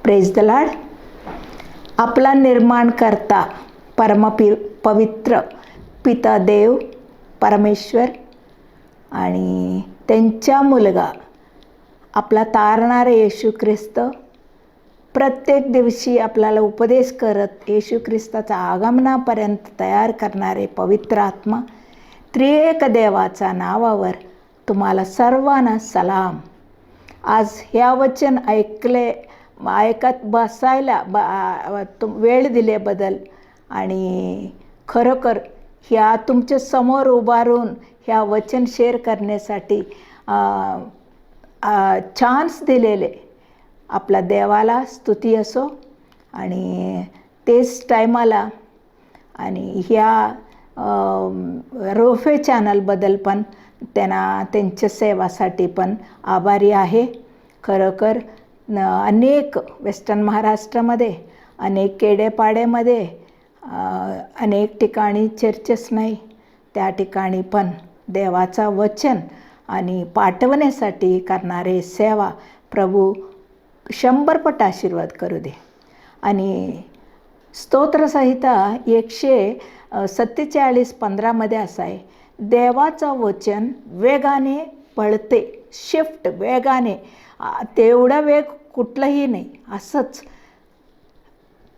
Praise the Lord. आपला निर्माणकर्ता पवित्र पिता देव परमेश्वर आणि त्यांच्या मुलगा आपला तारणारे येशू ख्रिस्त प्रत्येक दिवशी आपल्याला उपदेश करत येशू ख्रिस्ताच्या आगमनापर्यंत तयार करणारे पवित्र आत्मा त्रिएक देवाच्या नावावर तुम्हाला सर्वांना सलाम. आज ह्या वचन ऐकत बसायला वेळ दिल्याबद्दल आणि खरोखर ह्या तुमच्या समोर उभारून ह्या वचन शेअर करण्यासाठी चान्स दिलेले आपल्या देवाला स्तुती असो. आणि तेच टायमाला आणि ह्या रोफे चॅनलबद्दल पण त्यांच्या सेवासाठी पण आभारी आहे. खरोखर अनेक वेस्टर्न महाराष्ट्रामध्ये अनेक खेडेपाड्यामध्ये अनेक ठिकाणी चर्चेस नाही, त्या ठिकाणी पण देवाचा वचन आणि पाठवण्यासाठी करणारे सेवा प्रभू 100 पट आशीर्वाद करू दे. आणि स्तोत्रसंहिता 147:15 मध्ये असं आहे, देवाचं वचन वेगाने पळते, शिफ्ट वेगाने, तेवढा वेग कुठलाही नाही, असंच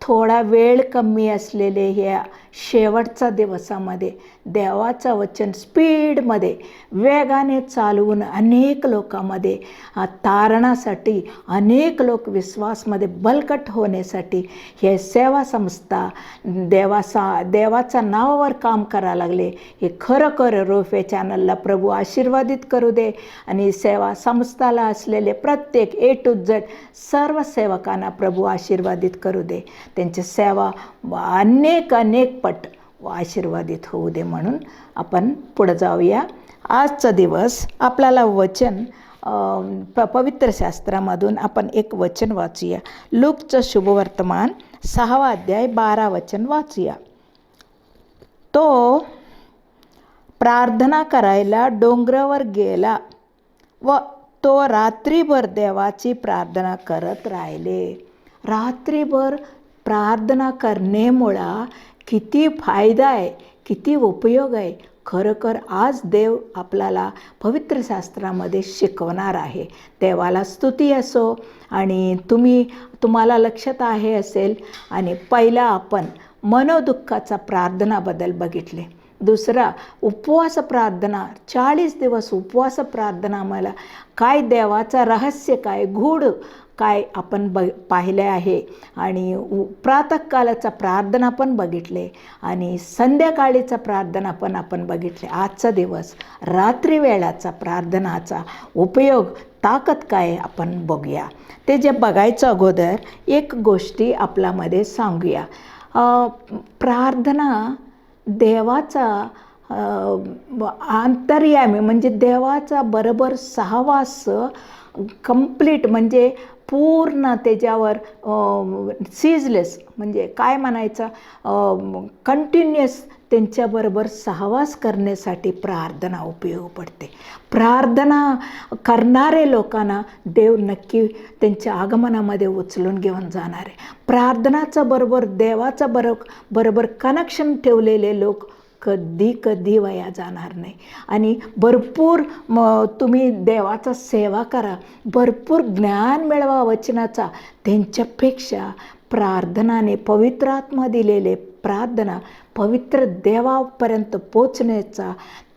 थोडा वेळ कमी असलेले ह्या शेवटच्या दिवसामध्ये देवाचं वचन स्पीडमध्ये वेगाने चालवून अनेक लोकांमध्ये तारणासाठी, अनेक लोक विश्वासमध्ये बलकट होण्यासाठी हे सेवा संस्था देवाच्या नावावर काम करायला लागले. हे खरोखर रोफे चॅनलला प्रभू आशीर्वादित करू दे. आणि सेवा संस्थाला असलेले प्रत्येक A to Z सर्व सेवकांना प्रभू आशीर्वादित करू दे. त्यांची सेवा अनेक पट आशीर्वादित होऊ दे. म्हणून आपण पुढे जाऊया. आजचा दिवस आपल्याला वचन पवित्र शास्त्रामधून आपण एक वचन वाचूया. लूकचं शुभवर्तमान 6वा अध्याय 12 वचन वाचूया. तो प्रार्थना करायला डोंगरावर गेला व तो रात्रीभर देवाची प्रार्थना करत राहिले. रात्रीभर प्रार्थना करण्यामुळं किती फायदा आहे, किती उपयोग आहे. खरोखर आज देव आपल्याला पवित्र शास्त्रामध्ये शिकवणार आहे. देवाला स्तुती असो. आणि तुम्हाला लक्षात आहे असेल, आणि पहिला आपण मनोदुःखाचा प्रार्थनाबद्दल बघितले. दुसरा उपवास प्रार्थना, 40 दिवस उपवास प्रार्थना. मला काय देवाचं रहस्य काय, गूढ काय आपण पाहिले आहे. आणि प्रातःकालाचा प्रार्थना पण बघितले आणि संध्याकाळीचा प्रार्थना पण आपण बघितले. आजचा दिवस रात्री वेळाचा प्रार्थनाचा उपयोग, ताकद काय आपण बघूया. ते जे बघायचं अगोदर एक गोष्टी आपल्यामध्ये सांगूया. प्रार्थना देवाचा अंतर्यामी म्हणजे देवाचा बरोबर सहवास कंप्लीट, म्हणजे पूर्ण त्याच्यावर सीजलेस, म्हणजे काय म्हणायचं, कंटिन्युअस त्यांच्याबरोबर सहवास करण्यासाठी प्रार्थना उपयोग पडते. प्रार्थना करणारे लोकांना देव नक्की त्यांच्या आगमनामध्ये उचलून घेऊन जाणार आहे. प्रार्थनाचं बरोबर देवाचं बरोबर कनेक्शन ठेवलेले लोक कधी वाया जाणार नाही. आणि भरपूर तुम्ही देवाचा सेवा करा, भरपूर ज्ञान मिळवा वचनाचा. त्यांच्यापेक्षा प्रार्थनाने पवित्र आत्मा दिलेले प्रार्थना पवित्र देवापर्यंत पोचण्याचा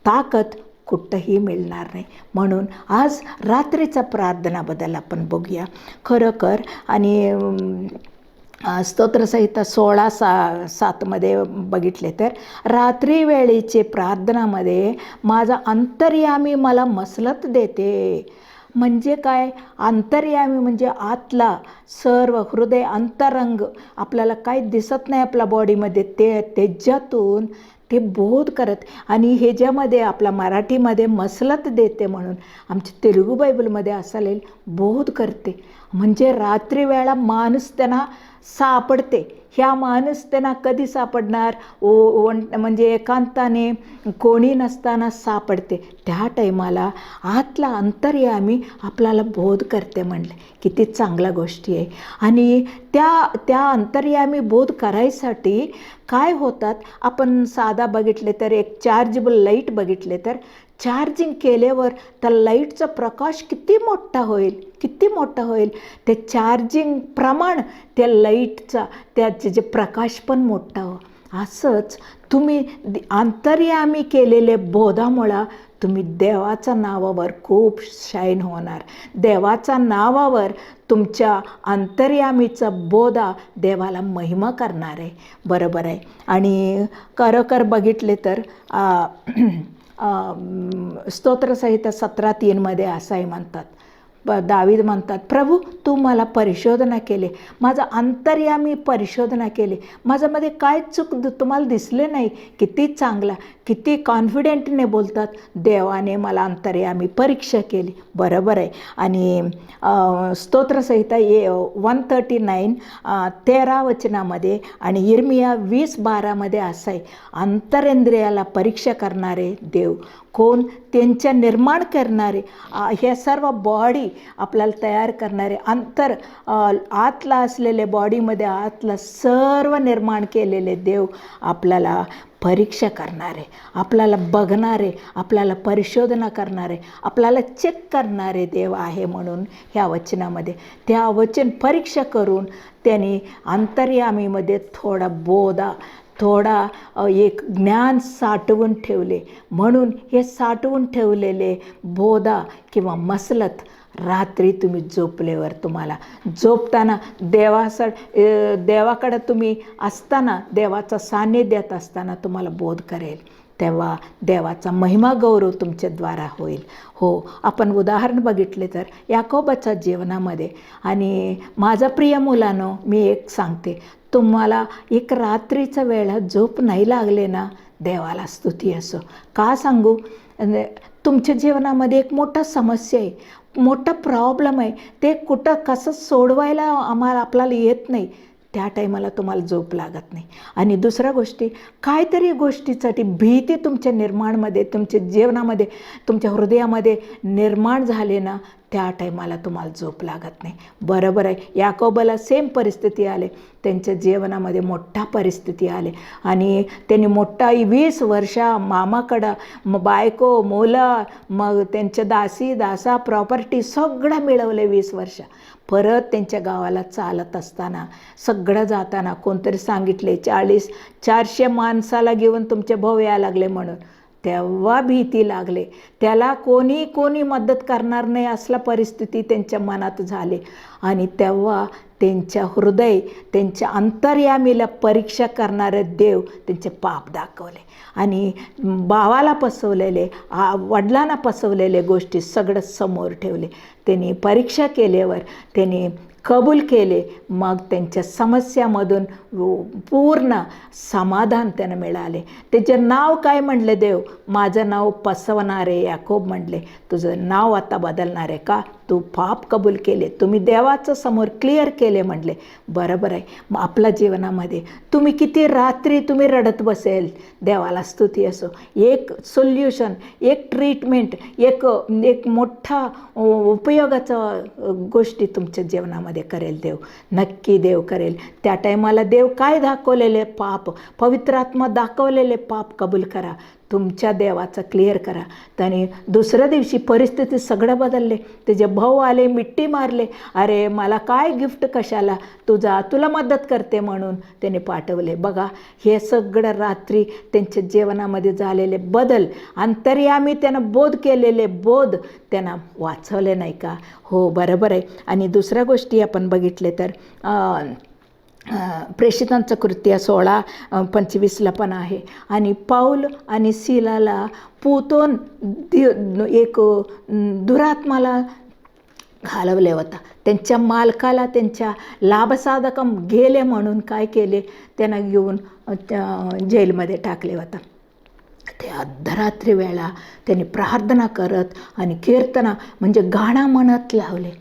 ताकद कुठंही मिळणार नाही. म्हणून आज रात्रीचा प्रार्थनाबद्दल आपण बघूया. खरोखर आणि स्तोत्रसंहिता 16:7 मध्ये बघितले तर, रात्री वेळेचे प्रार्थनामध्ये माझा अंतर्यामी मला मसलत देते. म्हणजे काय, अंतर्यामी म्हणजे आतला सर्व हृदय अंतरंग, आपल्याला काही दिसत नाही आपल्या बॉडीमध्ये, त्याच्यातून ते बोध करत. आणि ह्याच्यामध्ये आपल्या मराठीमध्ये मसलत देते म्हणून, आमच्या तेलुगू बायबलमध्ये असेल बोध करते. म्हणजे रात्री वेळा माणूस त्यांना सापडते ह्या माणूस त्यांना कधी सापडणार? म्हणजे एकांताने कोणी नसताना सापडते. त्या टाईमाला आतला अंतर्यामी आपल्याला बोध करते म्हणले. किती चांगल्या गोष्टी आहे. आणि त्या अंतर्यामी बोध करायसाठी काय होतात, आपण साधा बघितले तर एक चार्जेबल लाईट बघितले तर चार्जिंग केल्यावर त्या लाईटचा प्रकाश किती मोठा होईल, किती मोठा होईल. ते चार्जिंग प्रमाण त्या लाईटचा त्याचे जे प्रकाश पण मोठा हो. असंच तुम्ही अंतर्यामी केलेले बोधामुळं तुम्ही देवाच्या नावावर खूप शाईन होणार. देवाच्या नावावर तुमच्या अंतर्यामीचा बोधा देवाला महिमा करणार आहे. बरोबर आहे. आणि खरोखर बघितले तर स्तोत्रसंहिता 17:3 असं आहे म्हणतात, दावीद म्हणतात, प्रभू तू मला परिशोधना केले, माझं अंतर्यामी परिशोधना केले, माझ्यामध्ये काय चूक तुम्हाला दिसले नाही. किती चांगला, किती कॉन्फिडेंटने बोलतात, देवाने मला अंतर्यामी परीक्षा केली. बरोबर आहे. आणि स्तोत्रसंहिता 139 13 वचनामध्ये आणि यिर्मया 20:12 असं आहे, अंतरेंद्रियाला परीक्षा करणारे देव कोण? त्यांच्या निर्माण करणारे, हे सर्व बॉडी आपल्याला तयार करणारे, आतला असलेले बॉडीमध्ये आतला सर्व निर्माण केलेले देव आपल्याला परीक्षा करणारे, आपल्याला बघणारे, आपल्याला परिशोधना करणारे, आपल्याला चेक करणारे देव आहे. म्हणून ह्या वचनामध्ये त्या वचन परीक्षा करून त्यांनी अंतर्यामीमध्ये थोडा एक ज्ञान साठवून ठेवले. म्हणून हे साठवून ठेवलेले बोधा किंवा मसलत रात्री तुम्ही झोपल्यावर, तुम्हाला झोपताना देवाकडे तुम्ही असताना, देवाचा सान्निध्यात असताना तुम्हाला बोध करेल. तेव्हा देवाचा महिमा गौरव तुमच्याद्वारा होईल. हो, आपण उदाहरण बघितले तर याकोबाच्या जीवनामध्ये. आणि माझा प्रिय मुलांनो, मी एक सांगते, तुम्हाला एक रात्रीचा वेळा झोप नाही लागले ना, देवाला स्तुती असो. का सांगू? तुमच्या जीवनामध्ये एक मोठा समस्या आहे, मोठा प्रॉब्लेम आहे, ते कसं सोडवायला आपल्याला येत नाही. त्या टाईमाला तुम्हाला झोप लागत नाही. आणि दुसऱ्या गोष्टी, काहीतरी गोष्टीसाठी भीती तुमच्या निर्माणमध्ये, तुमच्या जीवनामध्ये, तुमच्या हृदयामध्ये निर्माण झाले ना, त्या टाईमाला तुम्हाला झोप लागत नाही. बरोबर आहे. याकोबाला सेम परिस्थिती आले, त्यांच्या जीवनामध्ये मोठा परिस्थिती आले. आणि त्यांनी मोठा 20 वर्ष मामाकडं बायको, मुलं, मग त्यांच्या दासा, प्रॉपर्टी सगळं मिळवले 20 वर्ष. परत त्यांच्या गावाला चालत असताना, सगळं जाताना कोणतरी सांगितले 400 माणसाला घेऊन तुमचे भाऊ यायला लागले म्हणून. तेव्हा भीती लागले. त्याला कोणी मदत करणार नाही असला परिस्थिती त्यांच्या मनात झाली. आणि तेव्हा त्यांच्या हृदय, त्यांच्या अंतर्यामीला परीक्षा करणारे देव त्यांचे पाप दाखवले. आणि भावाला फसवलेले, वडिलांना फसवलेले गोष्टी सगळं समोर ठेवले. त्यांनी परीक्षा केल्यावर त्यांनी कबूल केले. मग त्यांच्या समस्यामधून पूर्ण समाधान त्यांना मिळाले. त्याचे नाव काय म्हणले देव? माझं नाव फसवणारे याकोब म्हणले, तुझं नाव आता बदलणार आहे का? तू पाप कबूल केले, तुम्ही देवाचं समोर क्लिअर केले म्हणले. बरोबर आहे. मग आपल्या जीवनामध्ये तुम्ही किती रात्री तुम्ही रडत बसेल, देवाला स्तुती असो. एक सोल्युशन, एक ट्रीटमेंट, एक मोठा उपयोगाचा गोष्टी तुमच्या जीवनामध्ये करेल देव. नक्की देव करेल. त्या टायमाला देव काय दाखवलेले पाप, पवित्र आत्मा दाखवलेले पाप कबूल करा, तुमच्या देवाचं क्लिअर करा. त्याने दुसऱ्या दिवशी परिस्थिती सगळं बदलले. त्याचे भाऊ आले, मिट्टी मारले, अरे मला काय गिफ्ट कशाला, तुला मदत करते म्हणून त्याने पाठवले. बघा, हे सगळं रात्री त्यांच्या जीवनामध्ये झालेले बदल, अंतर्यामी त्यानं बोध केलेले बोध त्यांना वाचवले नाही का? हो, बरोबर आहे. आणि दुसऱ्या गोष्टी आपण बघितले तर प्रेषितांचं कृत्य 16:25 पण आहे. आणि पाऊल आणि सिलाला पुतोन एक दुरात्माला घालवले होता. त्यांच्या मालकाला त्यांच्या लाभसाधकम गेले म्हणून काय केले, त्यांना घेऊन जेलमध्ये टाकले होता. ते अर्धरात्री वेळा त्यांनी प्रार्थना करत आणि कीर्तना म्हणजे गाणं म्हणत लावले.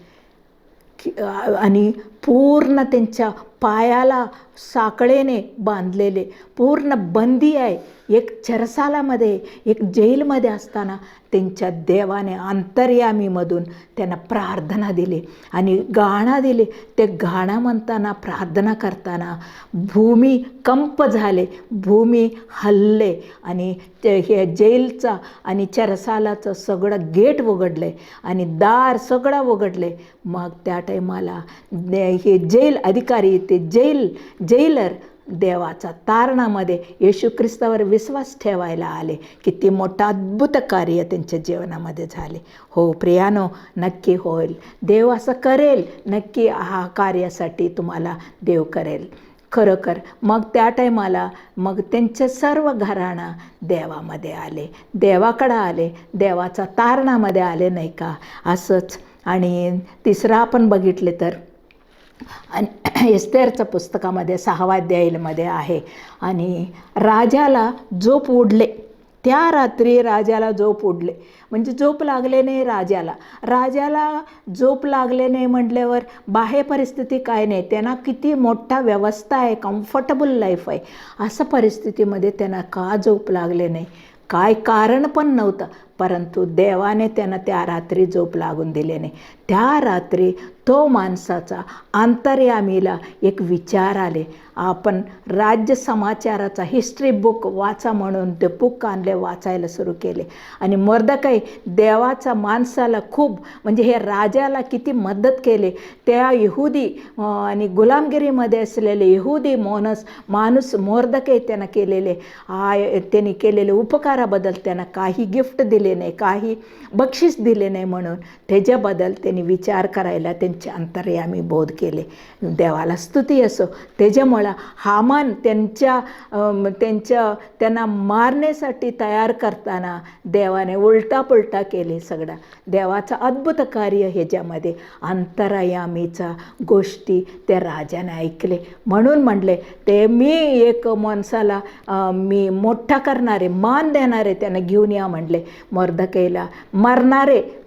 आणि पूर्ण त्यांच्या पायाला साखळेने बांधलेले, पूर्ण बंदी आहे. एक चरसालामध्ये, एक जेलमध्ये असताना त्यांच्या देवाने अंतर्यामीमधून त्यांना प्रार्थना दिली आणि गाणं दिले. ते गाणं म्हणताना, प्रार्थना करताना भूमी कंप झाले, भूमी हलले आणि ते हे जेलचा आणि चरसालाचं सगळं गेट उघडले आणि दार सगळं उघडले. मग त्या टायमाला हे जेल अधिकारी, ते जेलर देवाचा तारणामध्ये येशू ख्रिस्तावर विश्वास ठेवायला आले. किती मोठं अद्भुत कार्य त्यांच्या जीवनामध्ये झाले. हो प्रियानो, नक्की होईल. देव असं करेल, नक्की हा कार्यासाठी तुम्हाला देव करेल खरोखर. मग त्या टायमाला मग त्यांचे सर्व घराणं देवामध्ये आले, देवाकडं आले, देवाचा तारणामध्ये आले, नाही का? असंच. आणि तिसरं आपण बघितले तर आणि एस्तेरच्या पुस्तकामध्ये 6व्या अध्यायामध्ये आहे. आणि राजाला झोप उडले, त्या रात्री राजाला झोप उडले, म्हणजे झोप लागले नाही राजाला झोप लागले नाही म्हटल्यावर बाह्य परिस्थिती काय नाही, त्यांना किती मोठा व्यवस्था आहे, कम्फर्टेबल लाईफ आहे. अशा परिस्थितीमध्ये त्यांना का झोप लागले नाही, काय कारण पण नव्हतं, परंतु देवाने त्यांना त्या रात्री झोप लागून दिले नाही. त्या रात्री तो माणसाचा अंतर्यामीला एक विचार आले. आपण राज्य समाचाराचा हिस्ट्री बुक वाचा म्हणून ते बुक आणले, वाचायला सुरू केले. आणि मोर्दकाई देवाचा माणसाला खूप, म्हणजे हे राजाला किती मदत केले. त्या यहुदी आणि गुलामगिरीमध्ये असलेले यहुदी माणूस मोर्दकाई त्यांना केलेले, त्यांनी केलेले उपकाराबद्दल त्यांना काही गिफ्ट दिले नाही, काही बक्षीस दिले नाही. म्हणून त्याच्याबद्दल त्यांनी विचार करायला त्यांचे अंतर्यामी बोध केले. देवाला स्तुती असो. त्याच्यामुळं हामान त्यांना मारण्यासाठी तयार करताना देवाने उलटा पुलटा केले सगळं. देवाचं अद्भुत कार्य ह्याच्यामध्ये अंतर्यामीचा गोष्टी त्या राजाने ऐकले. म्हणून म्हणले ते मी एक माणसाला मी मोठा करणारे, मान देणारे त्यांना घेऊन या म्हणले. मोर्दकाईला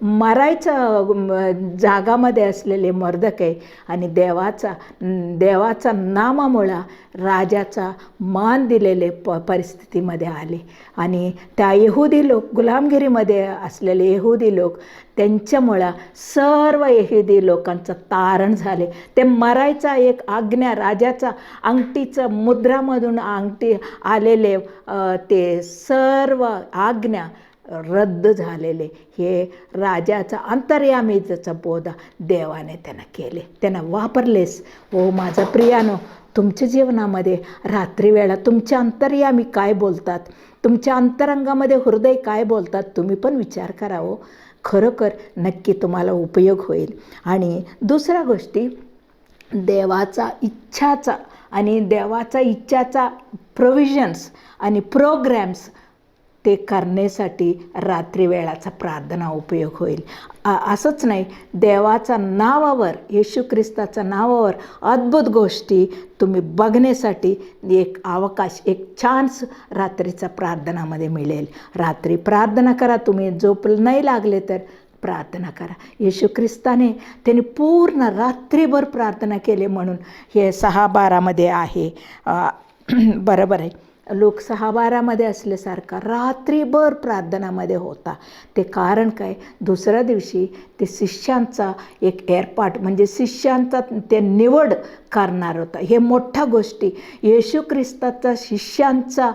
मरायचं जागामध्ये असलेले मोर्दकाई आणि देवाचा नामामुळे राजाचा मान दिलेले परिस्थितीमध्ये आले. आणि त्या यहुदी लोक, गुलामगिरीमध्ये असलेले यहुदी लोक, त्यांच्यामुळं सर्व यहुदी लोकांचं तारण झाले. ते मरायचा एक आज्ञा, राजाचा अंगठीचं मुद्रामधून अंगठी आलेले ते सर्व आज्ञा रद्द झालेले. हे राजाचा अंतर्यामीचा बोध देवाने त्यांना केले, त्यांना वापरलेस. हो माझा प्रियानो, तुमच्या जीवनामध्ये रात्रीवेळा तुमच्या अंतर्यामी काय बोलतात, तुमच्या अंतरंगामध्ये हृदय काय बोलतात, तुम्ही पण विचार करा. हो खरोखर नक्की तुम्हाला उपयोग होईल. आणि दुसऱ्या गोष्टी, देवाचा इच्छाचा प्रोव्हिजन्स आणि प्रोग्रॅम्स ते करण्यासाठी रात्री वेळाचा प्रार्थना उपयोग होईल. असंच नाही, देवाच्या नावावर, येशू ख्रिस्ताच्या नावावर अद्भुत गोष्टी तुम्ही बघण्यासाठी एक अवकाश, एक चान्स रात्रीचा प्रार्थनामध्ये मिळेल. रात्री प्रार्थना करा. तुम्ही झोप नाही लागले तर प्रार्थना करा. येशू ख्रिस्ताने त्यांनी पूर्ण रात्रीभर प्रार्थना केली म्हणून हे 6:12 आहे. बरोबर आहे. लोक 6:12 असल्यासारखा रात्रीभर प्रार्थनामध्ये होता. ते कारण काय, दुसऱ्या दिवशी ते शिष्यांचा एक एअरपाट, म्हणजे शिष्यांचा ते निवड करणार होता. हे मोठ्या गोष्टी येशू ख्रिस्ताचा शिष्यांचा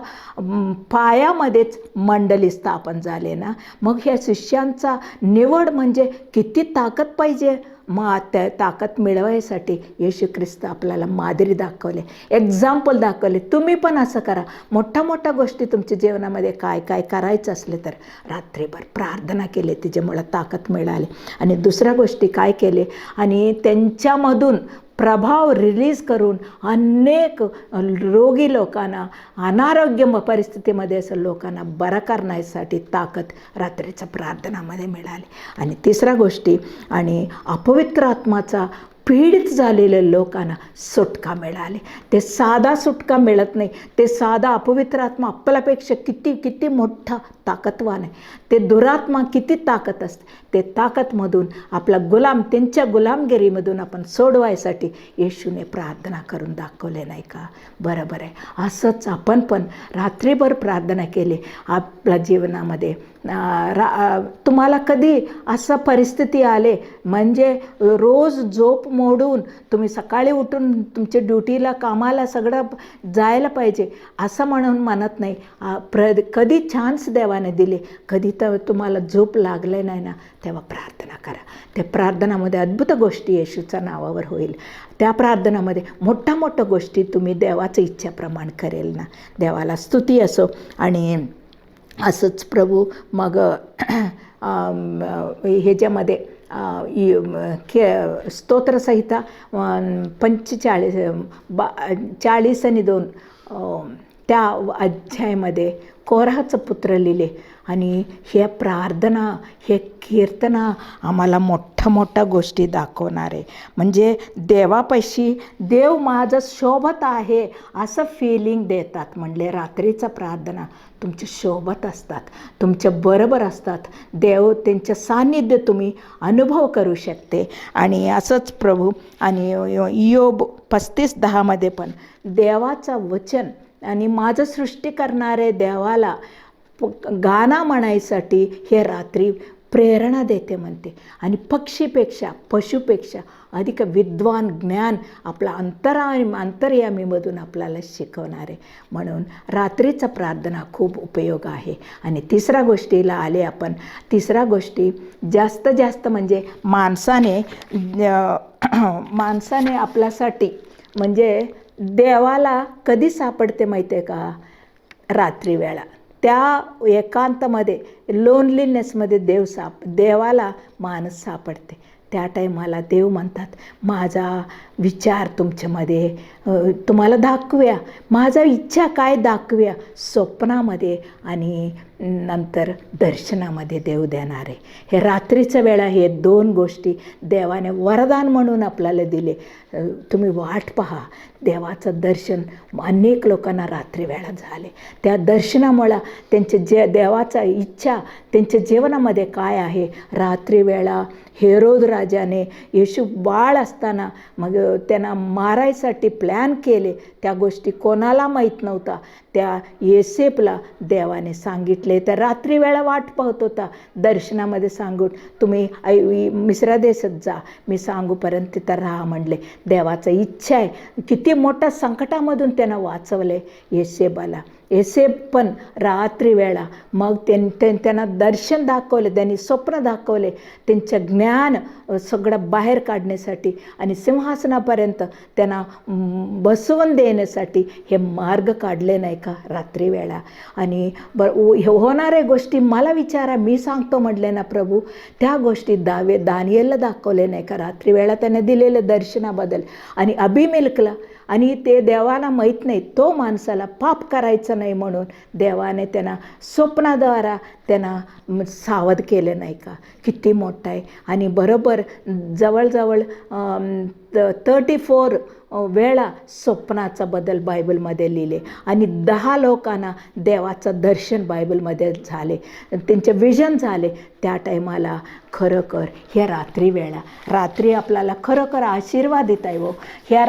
पायामध्येच मंडळी स्थापन झाले ना. मग ह्या शिष्यांचा निवड म्हणजे किती ताकद पाहिजे. मग त्या ताकद मिळवायसाठी येशू ख्रिस्त आपल्याला मादरी दाखवले, एक्झाम्पल दाखवले. तुम्ही पण असं करा. मोठ्या गोष्टी तुमच्या जीवनामध्ये काय करायचं असले तर रात्रीभर प्रार्थना केली, त्याच्यामुळं ताकद मिळाली. आणि दुसऱ्या गोष्टी काय केले, आणि त्यांच्यामधून प्रभाव रिलीज करून अनेक रोगी लोकांना, अनारोग्य परिस्थितीमध्ये असं लोकांना बरं करण्यासाठी ताकद रात्रीच्या प्रार्थनामध्ये मिळाली. आणि तिसऱ्या गोष्टी, आणि अपवित्र आत्माचा पीडित झालेल्या लोकांना सुटका मिळाली. ते साधा सुटका मिळत नाही, ते साधा अपवित्र आत्मा आपल्यापेक्षा किती किती मोठा ताकदवान आहे. ते दुरात्मा किती ताकद असते, ते ताकदमधून आपला गुलाम, त्यांच्या गुलामगिरीमधून आपण सोडवायसाठी येशूने प्रार्थना करून दाखवले नाही का? बरोबर आहे. असंच आपण पण रात्रीभर प्रार्थना केली आपल्या जीवनामध्ये. तुम्हाला कधी असं परिस्थिती आले म्हणजे रोज झोप मोडून तुम्ही सकाळी उठून तुमच्या ड्युटीला, कामाला सगळं जायला पाहिजे असं म्हणत नाही. कधी चान्स देवाने दिले, कधी तर तुम्हाला झोप लागले नाही ना, तेव्हा प्रार्थना करा. त्या प्रार्थनामध्ये अद्भुत गोष्टी येशूच्या नावावर होईल. त्या प्रार्थनामध्ये मोठ्या गोष्टी तुम्ही देवाच्या इच्छाप्रमाणे करेल ना. देवाला स्तुती असो. आणि असंच प्रभू मग ह्याच्यामध्ये स्तोत्रसंहिता 40 आणि 2 त्या अध्यायामध्ये कोराहाचं पुत्र लिहिले. आणि हे प्रार्थना, हे कीर्तना आम्हाला मोठ्या गोष्टी दाखवणार आहे. म्हणजे देवापाशी देव माझं शोभत आहे असं फिलिंग देतात. म्हणले रात्रीचा प्रार्थना तुमच्या शोभत असतात, तुमच्या बरोबर असतात. देव त्यांचं सान्निध्य तुम्ही अनुभव करू शकते. आणि असंच प्रभू आणि इयोब 35:10 पण देवाचं वचन आणि माझं सृष्टी करणारे देवाला गाणं म्हणायसाठी हे रात्री प्रेरणा देते म्हणते. आणि पक्षीपेक्षा, पशुपेक्षा अधिक विद्वान ज्ञान आपला अंतर्यामीमधून आपल्याला शिकवणार आहे. म्हणून रात्रीचा प्रार्थना खूप उपयोग आहे. आणि तिसऱ्या गोष्टीला आले आपण. तिसऱ्या गोष्टी जास्त म्हणजे माणसाने आपल्यासाठी म्हणजे देवाला कधी सापडते माहिती आहे का? रात्री वेळा. त्या एकांतामध्ये, लोनलीनेसमध्ये देवाला माणूस सापडते. त्या टाईमाला देव म्हणतात, माझा विचार तुमच्यामध्ये तुम्हाला दाखवूया, माझा इच्छा काय दाखवूया. स्वप्नामध्ये आणि नंतर दर्शनामध्ये देव देणार आहे. हे रात्रीच्या वेळा हे 2 गोष्टी देवाने वरदान म्हणून आपल्याला दिले. तुम्ही वाट पहा. देवाचं दर्शन अनेक लोकांना रात्री वेळा झाले. त्या दर्शनामुळं त्यांचे देवाचा इच्छा त्यांच्या जीवनामध्ये काय आहे. रात्री वेळा हेरोद राजाने येशू बाळ असताना मग त्यांना मारायसाठी प्लॅन केले. त्या गोष्टी कोणाला माहीत नव्हता. त्या येसेपला देवाने सांगितले. त्या रात्री वेळा वाट पाहत होता. दर्शनामध्ये सांगून तुम्ही मिस्र देशात जा, मी सांगूपर्यंत तिथं राहा म्हणले. देवाचा इच्छा आहे. किती मोठ्या संकटामधून त्यांना वाचवले येसेबाला. येसेब पण रात्री वेळा मग त्यांना दर्शन दाखवले, त्यांनी स्वप्न दाखवले. त्यांचं ज्ञान सगळं बाहेर काढण्यासाठी आणि सिंहासनापर्यंत त्यांना बसवून देण्यासाठी हे मार्ग काढले नाही का रात्री वेळा. आणि होणाऱ्या गोष्टी मला विचारा, मी सांगतो म्हटले ना प्रभू. त्या गोष्टी दानियेलला दाखवले नाही का रात्री वेळा त्याने दिलेले दर्शनाबद्दल. आणि अभिमेलेकला, आणि ते देवाला माहीत नाही, तो माणसाला पाप करायचं नाही म्हणून देवाने त्यांना स्वप्नाद्वारा त्यांना सावध केले नाही का. किती मोठा आहे. आणि बरोबर जवळजवळ 34 वेळा स्वप्नाचा बदल बायबलमध्ये लिहिले. आणि 10 लोकांना देवाचं दर्शन बायबलमध्ये झाले, त्यांचे विजन झाले. त्या टायमाला खरोखर ह्या रात्री वेळा, रात्री आपल्याला खरोखर आशीर्वाद देत आहे. ह्या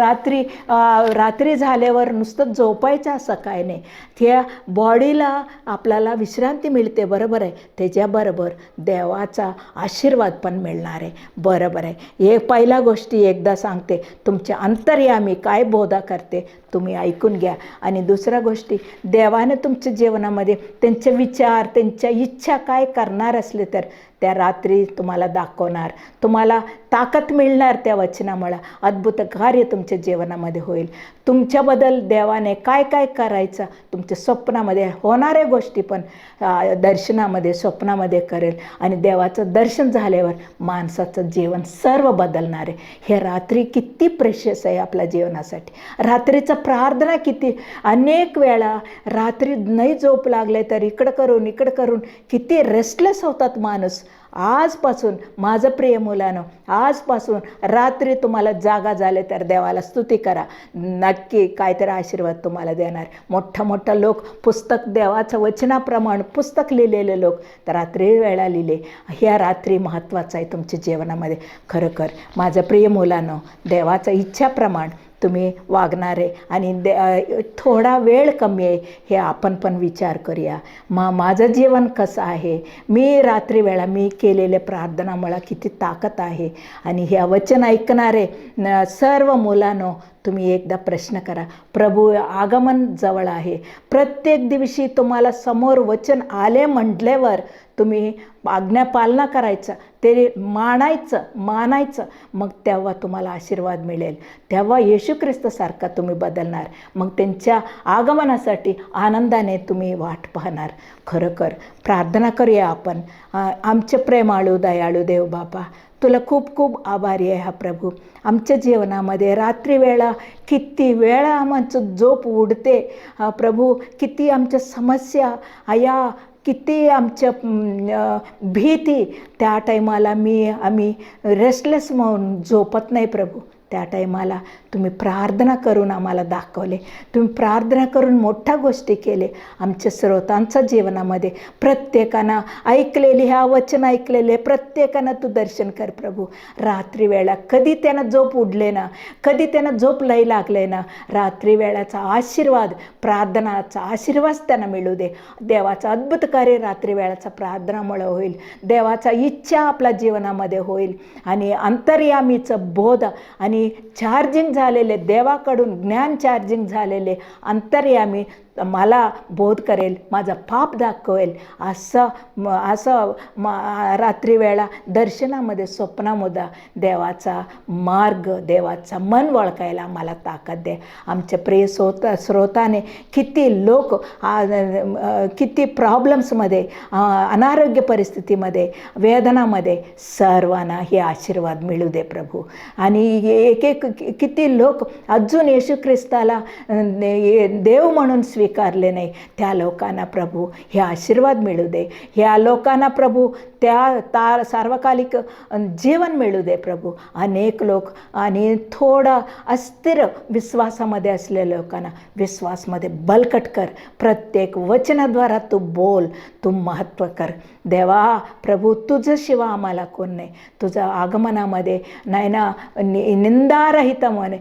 रात्री झाल्यावर नुसतं झोपायचं असं काय नाही. त्या बॉडीला आपल्याला विश्रांती मिळते, बरोबर आहे. त्याच्याबरोबर देवाचा आशीर्वाद पण मिळणार आहे, बरोबर आहे. हे पहिल्या गोष्टी एकदा सांगते, तुमच्या अंतर्यामी काय बोधा करते तुम्ही ऐकून घ्या. आणि दुसऱ्या गोष्टी, देवाने तुमच्या जीवनामध्ये त्यांचे विचार, त्यांच्या इच्छा काय करणार असले तर त्या रात्री तुम्हाला दाखवणार. तुम्हाला ताकद मिळणार त्या वचनामुळं. अद्भुत कार्य तुमच्या जीवनामध्ये होईल. तुमच्याबद्दल देवाने काय काय करायचं तुमच्या स्वप्नामध्ये होणाऱ्या गोष्टी पण दर्शनामध्ये, स्वप्नामध्ये करेल. आणि देवाचं दर्शन झाल्यावर माणसाचं जीवन सर्व बदलणार आहे. हे रात्री किती प्रेशियस आहे आपल्या जीवनासाठी. रात्रीचं प्रार्थना किती, अनेक वेळा रात्री नाही झोप लागले तर इकडं करून किती रेस्टलेस होतात माणूस. आजपासून माझं प्रिय मुलानं, आजपासून रात्री तुम्हाला जागा झाले तर देवाला स्तुती करा, नक्की काहीतरी आशीर्वाद तुम्हाला देणार. मोठं लोक पुस्तक, देवाचं वचनाप्रमाणे पुस्तक लिहिलेले लोक तर रात्री वेळा लिहिले. ह्या रात्री महत्त्वाचं आहे तुमच्या जीवनामध्ये. खरोखर माझं प्रिय मुलानं, देवाच्या इच्छाप्रमाणे तुम्ही वागणारे आणि थोडा वेळ कमी आहे हे आपण पण विचार करूया. माझं जीवन कसं आहे, मी रात्री वेळा मी केलेल्या प्रार्थना मला किती ताकद आहे. आणि ह्या वचन ऐकणारे सर्व मुलांनो, तुम्ही एकदा प्रश्न करा, प्रभू आगमन जवळ आहे. प्रत्येक दिवशी तुम्हाला समोर वचन आले म्हटल्यावर तुम्ही आज्ञापालना करायचं, ते मानायचं, मग तेव्हा तुम्हाला आशीर्वाद मिळेल. तेव्हा येशू ख्रिस्तासारखा तुम्ही बदलणार. मग त्यांच्या आगमनासाठी आनंदाने तुम्ही वाट पाहणार. खरोखर प्रार्थना करूया आपण. आमचे प्रेमाळू दयाळू देव बाबा, तुला खूप खूप आभारी आहे हा प्रभू. आमच्या जीवनामध्ये रात्री वेळा किती वेळा आमचं झोप उडते प्रभू, किती आमच्या समस्या आया, किती आमच्या भीती, त्या टायमाला आम्ही रेस्टलेस म्हणून झोपत नाही प्रभू. त्या टायमाला तुम्ही प्रार्थना करून आम्हाला दाखवले, तुम्ही प्रार्थना करून मोठ्या गोष्टी केले आमच्या श्रोतांच्या जीवनामध्ये. प्रत्येकानं ऐकलेली, ह्या वचन ऐकलेले प्रत्येकानं तू दर्शन कर प्रभू. रात्री वेळा कधी त्यानं झोप उडले ना, कधी त्यानं झोप लई लागले ना, रात्री वेळाचा आशीर्वाद, प्रार्थनाचा आशीर्वाद त्यांना मिळू दे. देवाचा अद्भुत कार्य रात्री वेळाचा प्रार्थनामुळे होईल. देवाचा इच्छा आपल्या जीवनामध्ये होईल. आणि अंतर्यामीचं बोध आणि चार्जिंग झालेले, देवाकडून ज्ञान चार्जिंग झालेले अंतर्यामी मला बोध करेल, माझा पाप दाखवेल. असं रात्री वेळा दर्शनामध्ये, स्वप्नामध्ये देवाचा मार्ग, देवाचा मन वळखायला मला ताकद दे. आमच्या प्रिय श्रोताने किती लोक किती प्रॉब्लेम्समध्ये, अनारोग्य परिस्थितीमध्ये, वेदनामध्ये, सर्वांना हे आशीर्वाद मिळू दे प्रभू. आणि किती लोक अजून येशू ख्रिस्ताला देव म्हणून स्वीकारले नाही, त्या लोकांना प्रभू हे आशीर्वाद मिळू दे. ह्या लोकांना प्रभू त्या सार्वकालिक जीवन मिळू दे प्रभू. अनेक लोक आणि थोडा अस्थिर विश्वासामध्ये असलेल्या लोकांना विश्वासमध्ये बलकट कर. प्रत्येक वचनाद्वारा तू बोल, तू महत्त्व कर देवा प्रभू. तुझं शिवा आम्हाला कोण नाही. तुझं आगमनामध्ये नाही ना निंदारहित म्हणे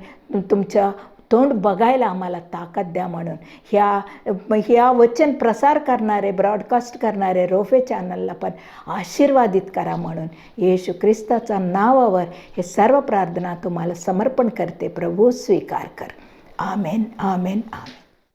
तुमच्या तोंड बघायला आम्हाला ताकद द्या. म्हणून ह्या वचन प्रसार करणारे, ब्रॉडकास्ट करणारे रोफे चॅनलला पण आशीर्वादित करा. म्हणून येशू ख्रिस्ताच्या नावावर हे सर्व प्रार्थना तुम्हाला समर्पण करते प्रभू. स्वीकार कर. आमेन, आमेन, आमेन.